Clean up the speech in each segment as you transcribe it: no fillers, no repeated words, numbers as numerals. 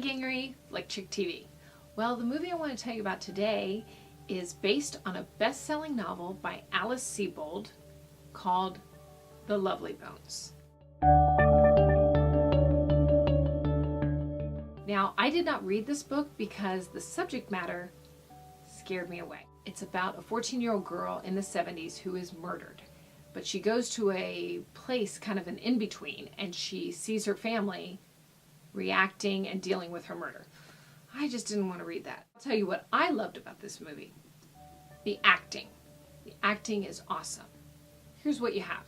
Kelly Gingery, Flick Chick TV. Well, the movie I want to tell you about today is based on a best-selling novel by Alice Sebold called The Lovely Bones. Now, I did not read this book because the subject matter scared me away. It's about a 14-year-old girl in the 70s who is murdered. But she goes to a place, kind of an in-between, and she sees her family reacting and dealing with her murder. I just didn't want to read that. I'll tell you what I loved about this movie. The acting. The acting is awesome. Here's what you have.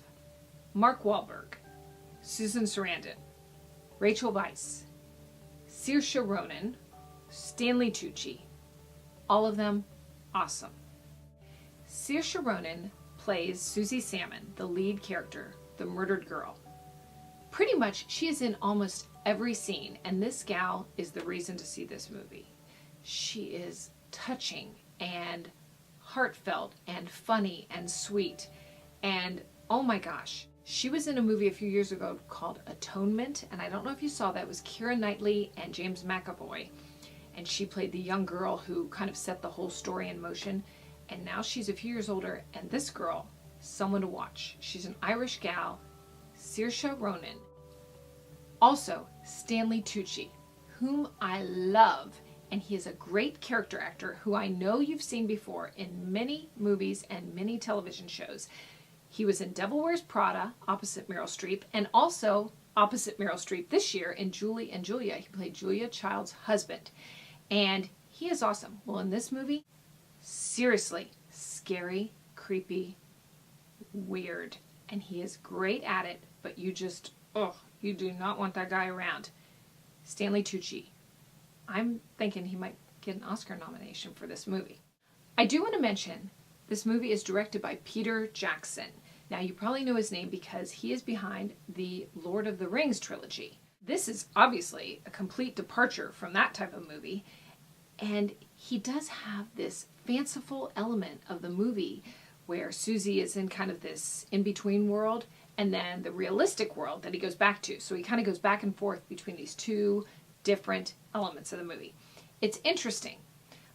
Mark Wahlberg, Susan Sarandon, Rachel Weisz, Saoirse Ronan, Stanley Tucci. All of them awesome. Saoirse Ronan plays Susie Salmon, the lead character, the murdered girl. Pretty much, she is in almost every scene, and this gal is the reason to see this movie. She is touching and heartfelt and funny and sweet, and oh my gosh. She was in a movie a few years ago called Atonement, and I don't know if you saw that. It was Keira Knightley and James McAvoy, and she played the young girl who kind of set the whole story in motion. And now she's a few years older, and this girl, someone to watch. She's an Irish gal, Saoirse Ronan. Also, Stanley Tucci, whom I love, and he is a great character actor who I know you've seen before in many movies and many television shows. He was in Devil Wears Prada, opposite Meryl Streep, and also opposite Meryl Streep this year in Julie and Julia. He played Julia Child's husband, and he is awesome. Well, in this movie, seriously, scary, creepy, weird, and he is great at it, but you just, you do not want that guy around. Stanley Tucci. I'm thinking he might get an Oscar nomination for this movie. I do want to mention, this movie is directed by Peter Jackson. Now, you probably know his name because he is behind the Lord of the Rings trilogy. This is obviously a complete departure from that type of movie, and he does have this fanciful element of the movie where Susie is in kind of this in-between world and then the realistic world that he goes back to. So he kind of goes back and forth between these two different elements of the movie. It's interesting.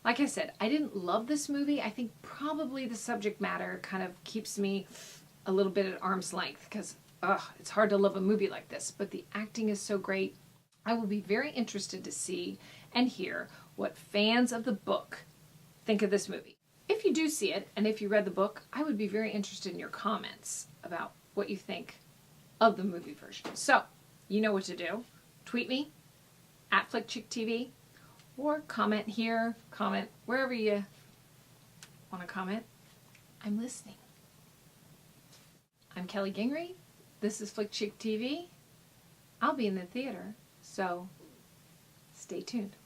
Like I said, I didn't love this movie. I think probably the subject matter kind of keeps me a little bit at arm's length because it's hard to love a movie like this, but the acting is so great. I will be very interested to see and hear what fans of the book think of this movie. If you do see it, and if you read the book, I would be very interested in your comments about what you think of the movie version. So, you know what to do. Tweet me, at FlickChickTV, or comment here, comment wherever you want to comment. I'm listening. I'm Kelly Gingery. This is Flick Chick TV. I'll be in the theater, so stay tuned.